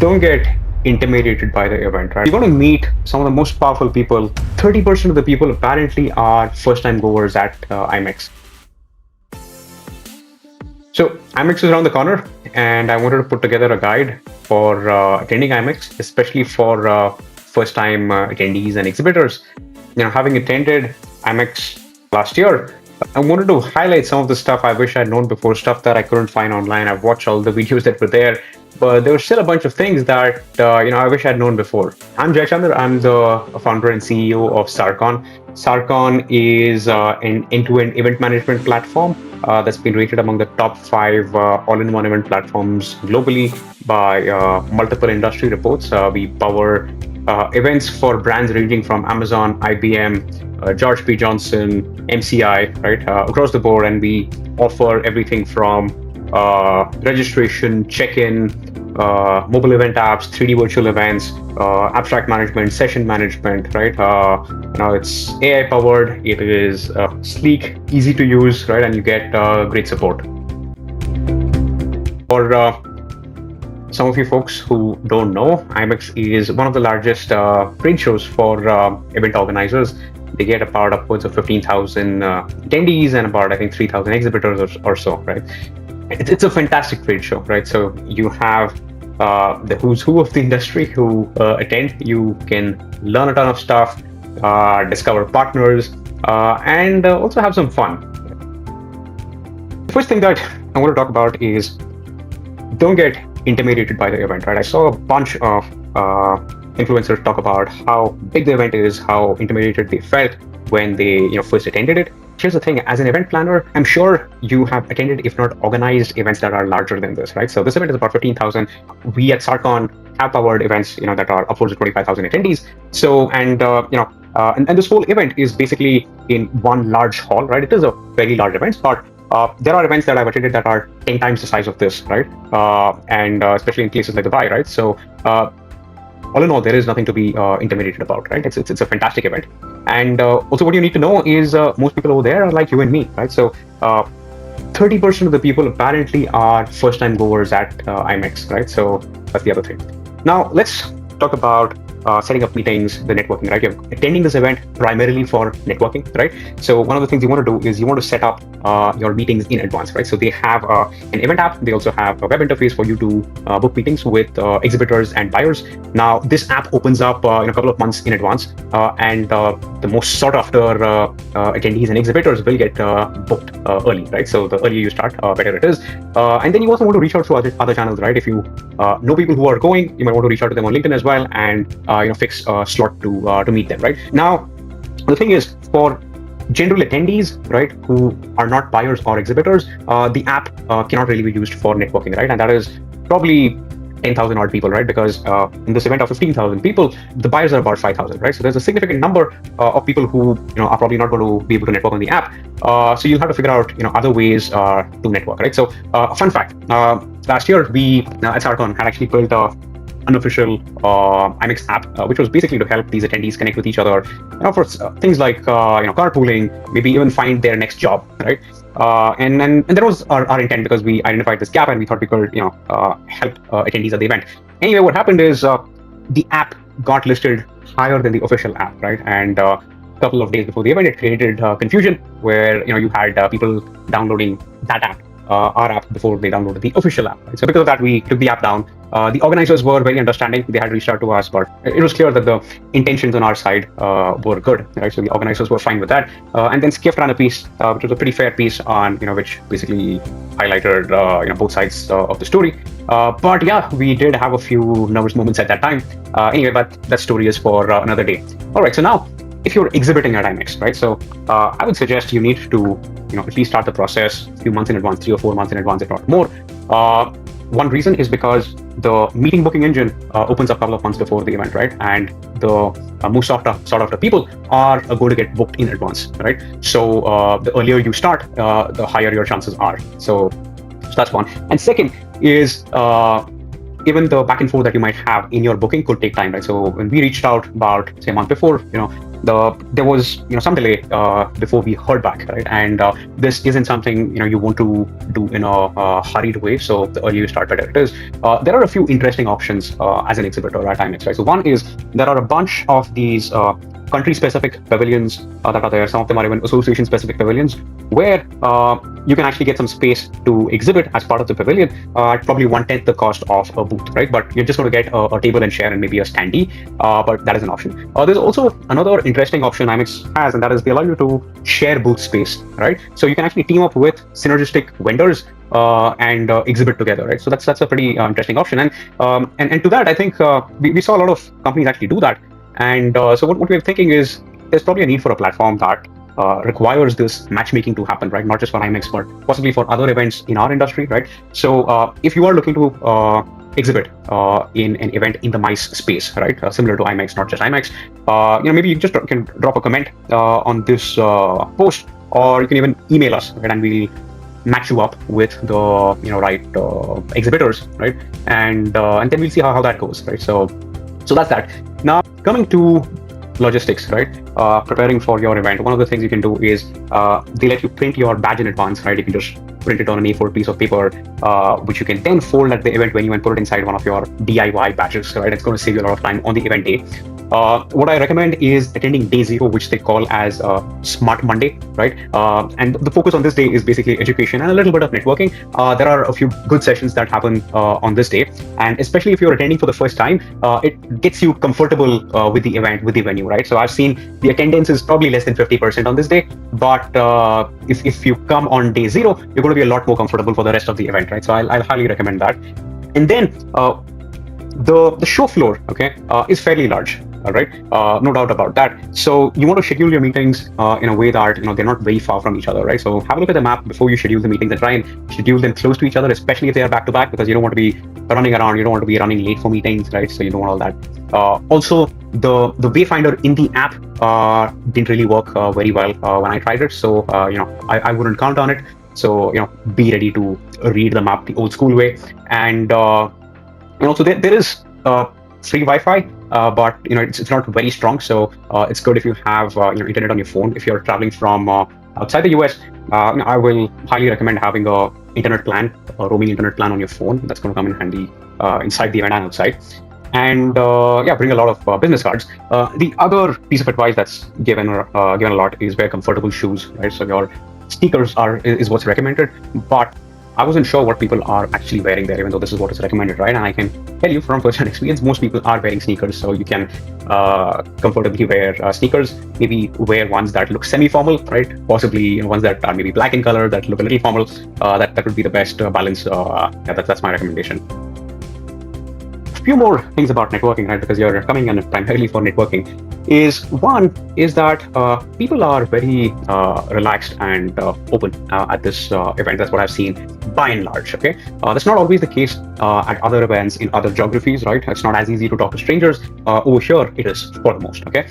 don't get intimidated by the event, right? You're going to meet some of the most powerful people. 30% of the people apparently are first-time goers at IMEX. So IMEX is around the corner, and I wanted to put together a guide for attending IMEX, especially for first-time attendees and exhibitors. Having attended IMEX last year, I wanted to highlight some of the stuff I wish I'd known before, stuff that I couldn't find online. I've watched all the videos that were there, but there were still a bunch of things that I wish I'd known before. I'm Jaichander. I'm the founder and CEO of Sarcon. Sarcon is an end-to-end event management platform that's been rated among the top 5 all-in-one event platforms globally by multiple industry reports. We power events for brands ranging from Amazon, IBM, George P. Johnson, MCI, right, across the board. And we offer everything from registration, check-in, mobile event apps, 3D virtual events, abstract management, session management, right? It's AI powered, it is sleek, easy to use, right? And you get great support. For some of you folks who don't know, IMEX is one of the largest trade shows for event organizers. They get about upwards of 15,000 attendees and about, I think, 3,000 exhibitors or so, right? It's a fantastic trade show, right? So you have the who's who of the industry who attend. You can learn a ton of stuff, discover partners, and also have some fun. The first thing that I want to talk about is don't get intimidated by the event, right? I saw a bunch of influencers talk about how big the event is, how intimidated they felt when they first attended it. Here's the thing, as an event planner, I'm sure you have attended, if not organized, events that are larger than this, right? So this event is about 15,000. We at Sarcon have powered events, that are upwards of 25,000 attendees. So, and this whole event is basically in one large hall, right? It is a very large event, but there are events that I've attended that are 10 times the size of this, right? And especially in places like Dubai, right? So all in all, there is nothing to be intimidated about, right? It's a fantastic event. And also what you need to know is most people over there are like you and me, right? So 30% of the people apparently are first-time goers at IMEX, right? So that's the other thing. Now let's talk about setting up meetings, the networking, right? You're attending this event primarily for networking, right? So one of the things you want to do is you want to set up your meetings in advance, right? So they have an event app. They also have a web interface for you to book meetings with exhibitors and buyers. Now, this app opens up in a couple of months in advance, and the most sought after attendees and exhibitors will get booked early, right? So the earlier you start, better it is. And then you also want to reach out to other channels, right? If you know people who are going, you might want to reach out to them on LinkedIn as well, and fix a slot to meet them, right? Now, the thing is, for general attendees, right, who are not buyers or exhibitors, the app cannot really be used for networking, right? And that is probably 10,000 odd people, right? Because in this event of 15,000 people, the buyers are about 5,000, right? So there's a significant number of people who are probably not going to be able to network on the app. So you'll have to figure out other ways to network, right? So fun fact: last year we at Sarcon had actually built a unofficial IMEX app, which was basically to help these attendees connect with each other, for things like carpooling, maybe even find their next job, right? And that was our intent, because we identified this gap and we thought we could help attendees at the event. Anyway, what happened is the app got listed higher than the official app, right? And a couple of days before the event, it created confusion where you had people downloading that app, our app, before they downloaded the official app, right? So because of that, we took the app down. The organizers were very understanding. They had reached out to us, but it was clear that the intentions on our side were good, right? So the organizers were fine with that. And then Skift ran a piece, which was a pretty fair piece on, which basically highlighted, both sides of the story. But yeah, we did have a few nervous moments at that time. Anyway, but that story is for another day. All right, so now, if you're exhibiting at IMEX, right? So I would suggest you need to, at least start the process a few months in advance, 3 or 4 months in advance, if not more. One reason is because the meeting booking engine opens up a couple of months before the event, right? And the most sought after people are going to get booked in advance, right? So the earlier you start, the higher your chances are. So that's one. And second is even the back and forth that you might have in your booking could take time, right? So when we reached out about, say, a month before, there was some delay before we heard back, right? And this isn't something you want to do in a hurried way. So the earlier you start, better it is. There are a few interesting options as an exhibitor at IMEX, right? So one is there are a bunch of these country-specific pavilions that are there. Some of them are even association-specific pavilions where you can actually get some space to exhibit as part of the pavilion at probably 1/10 the cost of a booth, right? But you're just going to get a table and chair and maybe a standee, but that is an option. There's also another interesting option IMEX has, and that is they allow you to share booth space, right? So you can actually team up with synergistic vendors and exhibit together, right? So that's a pretty interesting option. And to that, I think we saw a lot of companies actually do that. And so what we're thinking is there's probably a need for a platform that requires this matchmaking to happen, right? Not just for IMEX, but possibly for other events in our industry, right? So if you are looking to exhibit in an event in the MICE space, right? Similar to IMEX, not just IMEX, maybe you just can drop a comment on this post, or you can even email us, right? And we'll match you up with the right exhibitors, right? And then we'll see how that goes, right? So that's that. Now coming to logistics, right? Preparing for your event. One of the things you can do is they let you print your badge in advance, right? You can just print it on an A4 piece of paper, which you can then fold at the event venue and put it inside one of your DIY badges, right? It's going to save you a lot of time on the event day. What I recommend is attending day 0, which they call as Smart Monday, right? And the focus on this day is basically education and a little bit of networking. There are a few good sessions that happen on this day, and especially if you're attending for the first time, it gets you comfortable with the event, with the venue, right? So I've seen the attendance is probably less than 50% on this day, but if you come on day 0, you're going to be a lot more comfortable for the rest of the event, right? So I'll highly recommend that. And then the show floor, okay, is fairly large. All right, no doubt about that. So you want to schedule your meetings in a way that they're not very far from each other, right? So have a look at the map before you schedule the meetings and try and schedule them close to each other, especially if they are back to back, because you don't want to be running around, you don't want to be running late for meetings, right? So you don't want all that. Also, the Wayfinder in the app didn't really work very well when I tried it, so I wouldn't count on it. So be ready to read the map the old school way, and also there is free Wi-Fi, but it's not very strong. So it's good if you have internet on your phone. If you're traveling from outside the US, I will highly recommend having a internet plan, a roaming internet plan on your phone. That's going to come in handy inside the event and outside. And bring a lot of business cards. The other piece of advice that's given a lot is wear comfortable shoes, right? So your sneakers is what's recommended, but I wasn't sure what people are actually wearing there, even though this is what is recommended, right? And I can tell you from personal experience, most people are wearing sneakers, so you can comfortably wear sneakers. Maybe wear ones that look semi-formal, right? Possibly ones that are maybe black in color, that look a little formal. That would be the best balance. That's my recommendation. Few more things about networking, right? Because you're coming in primarily for networking. One is that people are very relaxed and open at this event. That's what I've seen by and large. Okay, that's not always the case at other events in other geographies, right? It's not as easy to talk to strangers. Over here, it is for the most. Okay,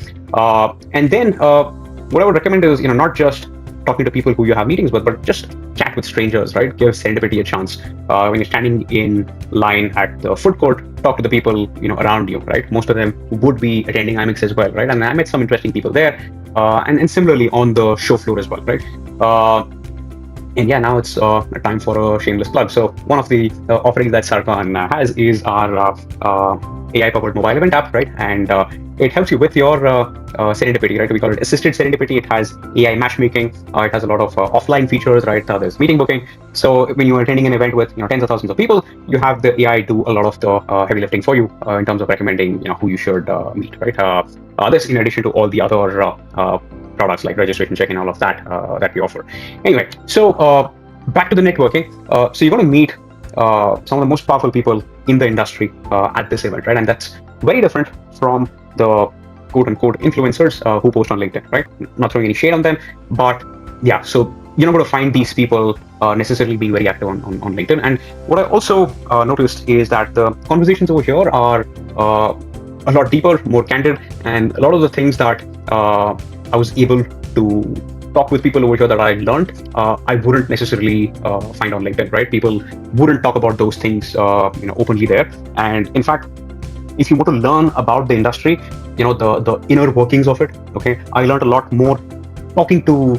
and then what I would recommend is not just talking to people who you have meetings with, but just chat with strangers, right? Give serendipity a chance. When you're standing in line at the food court, talk to the people around you, right? Most of them would be attending IMEX as well, right? And I met some interesting people there, and similarly on the show floor as well, right? And yeah, now it's time for a shameless plug. So one of the offerings that Sarcon has is our AI-powered mobile event app, right? And it helps you with your serendipity, right? We call it assisted serendipity. It has AI matchmaking. It has a lot of offline features, right? There's meeting booking. So when you're attending an event with tens of thousands of people, you have the AI do a lot of the heavy lifting for you in terms of recommending who you should meet, right? This in addition to all the other products like registration check and all of that that we offer. Anyway, so back to the networking. So you're going to meet some of the most powerful people in the industry at this event, right? And that's very different from the quote-unquote influencers who post on LinkedIn, right? Not throwing any shade on them, but yeah, so you're not going to find these people necessarily being very active on LinkedIn. And what I also noticed is that the conversations over here are a lot deeper, more candid, and a lot of the things that I was able to talk with people over here that I learned, I wouldn't necessarily find on LinkedIn, right? People wouldn't talk about those things, openly there. And in fact, if you want to learn about the industry, the inner workings of it, okay, I learned a lot more talking to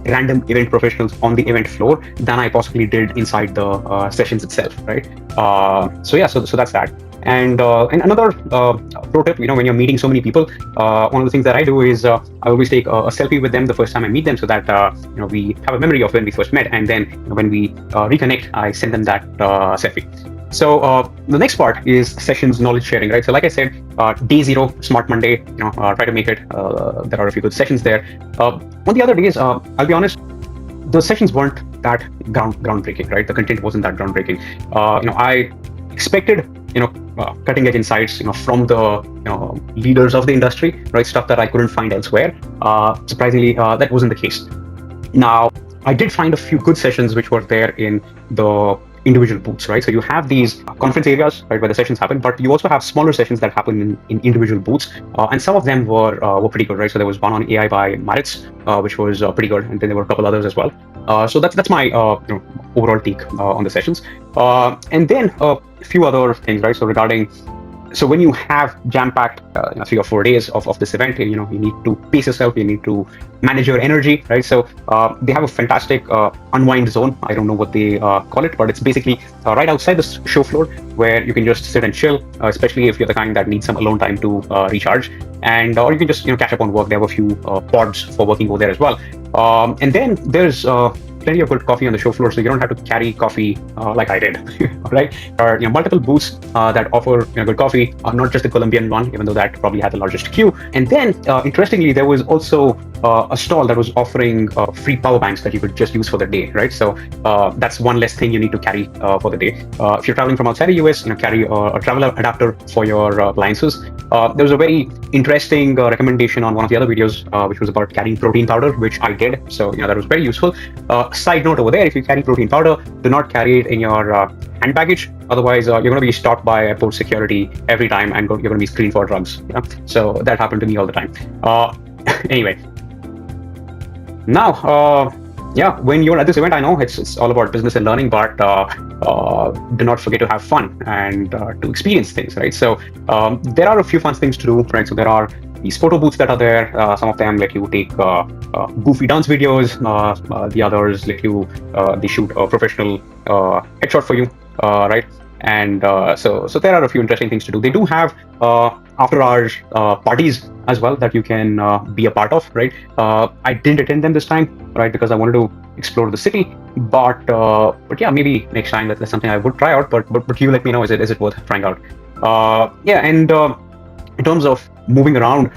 random event professionals on the event floor than I possibly did inside the sessions itself, right? So that's that. And another pro tip, when you're meeting so many people, one of the things that I do is I always take a selfie with them the first time I meet them, so that we have a memory of when we first met, and then when we reconnect, I send them that selfie. So the next part is sessions knowledge sharing, right? So like I said, day 0, Smart Monday, try to make it. There are a few good sessions there. On the other days, I'll be honest, the sessions weren't that groundbreaking, right? The content wasn't that groundbreaking. I expected, cutting edge insights, from the leaders of the industry, right? Stuff that I couldn't find elsewhere. Surprisingly, that wasn't the case. Now, I did find a few good sessions which were there in the individual booths, right? So you have these conference areas, right, where the sessions happen, but you also have smaller sessions that happen in individual booths, and some of them were pretty good, right? So there was one on AI by Maritz, which was pretty good, and then there were a couple others as well. So that's my overall take on the sessions, and then a few other things, right? So when you have jam-packed 3 or 4 days of this event, you need to pace yourself, you need to manage your energy, right? So they have a fantastic unwind zone. I don't know what they call it, but it's basically right outside the show floor, where you can just sit and chill, especially if you're the kind that needs some alone time to recharge, and or you can just catch up on work. They have a few pods for working over there as well, and then there's plenty of good coffee on the show floor, so you don't have to carry coffee like I did, right? There are multiple booths that offer good coffee, not just the Colombian one, even though that probably had the largest queue. And then, interestingly, there was also a stall that was offering free power banks that you could just use for the day, right? So that's one less thing you need to carry for the day. If you're traveling from outside the US, carry a travel adapter for your appliances. There was a very interesting recommendation on one of the other videos, which was about carrying protein powder, which I did. So that was very useful. Side note over there, if you carry protein powder, do not carry it in your hand baggage. Otherwise, you're going to be stopped by airport security every time, and you're going to be screened for drugs. So that happened to me all the time. Anyway, now, when you're at this event, I know it's all about business and learning, but do not forget to have fun and to experience things, right? So there are a few fun things to do, right? So there are these photo booths that are there. Some of them let you take goofy dance videos. The others let you they shoot a professional headshot for you, right? And so there are a few interesting things to do. They do have after hours parties as well that you can be a part of, right? I didn't attend them this time, right, because I wanted to explore the city. But yeah, maybe next time that's something I would try out. But you let me know, is it worth trying out? And in terms of moving around,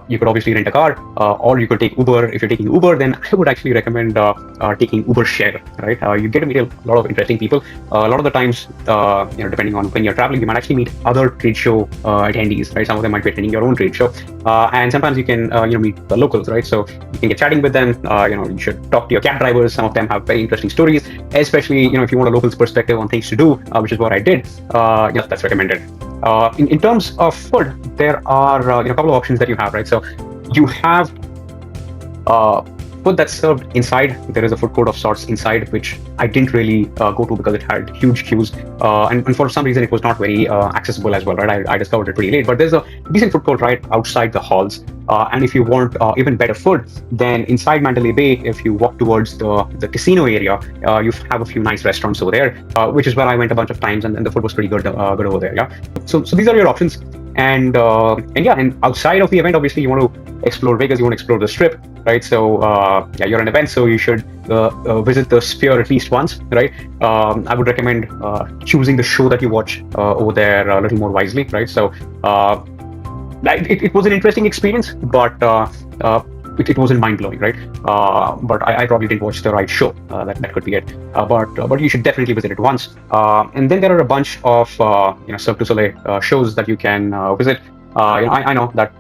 you could obviously rent a car, or you could take Uber. If you're taking Uber, then I would actually recommend taking Uber Share, right? You get to meet a lot of interesting people. A lot of the times, depending on when you're traveling, you might actually meet other trade show attendees, right? Some of them might be attending your own trade show, and sometimes you can meet the locals, right? So you can get chatting with them. You should talk to your cab drivers. Some of them have very interesting stories, especially if you want a local's perspective on things to do, which is what I did. That's recommended. In terms of food, there are a couple of options that you have, right? So you have food that's served inside. There is a food court of sorts inside, which I didn't really go to because it had huge queues, and for some reason it was not very accessible as well, right? I discovered it pretty late, but there's a decent food court right outside the halls. And if you want even better food, then inside Mandalay Bay, if you walk towards the casino area, you have a few nice restaurants over there, which is where I went a bunch of times, and the food was pretty good over there. Yeah. So these are your options. And outside of the event, obviously you want to explore Vegas, you want to explore the Strip, right? So you're an event, so you should visit the Sphere at least once, right? I would recommend choosing the show that you watch over there a little more wisely, right? So it was an interesting experience, but it wasn't mind-blowing, right? But I probably didn't watch the right show. That could be it. But you should definitely visit it once. And then there are a bunch of Cirque du Soleil shows that you can visit. I know that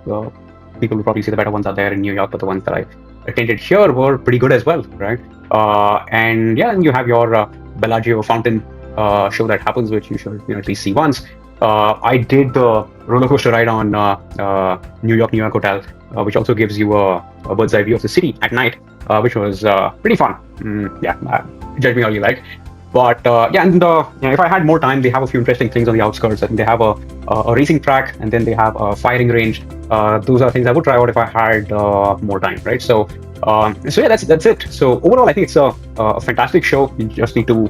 people will probably say the better ones are there in New York, but the ones that I attended here were pretty good as well, right? And you have your Bellagio fountain show that happens, which you should at least see once. I did the roller coaster ride on New York Hotel, which also gives you a bird's eye view of the city at night, which was pretty fun. Judge me all you like. But yeah, and if I had more time, they have a few interesting things on the outskirts. I think they have a racing track, and then they have a firing range. Those are things I would try out if I had more time, right? So yeah, that's it. So overall, I think it's a fantastic show. You just need to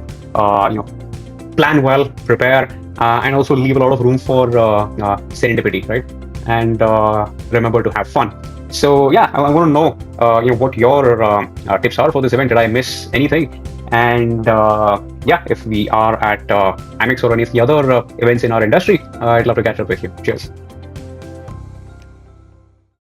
plan well, prepare, and also leave a lot of room for serendipity, right? And remember to have fun. So yeah, I want to know what your tips are for this event. Did I miss anything? And yeah, if we are at IMEX or any of the other events in our industry, I'd love to catch up with you. Cheers.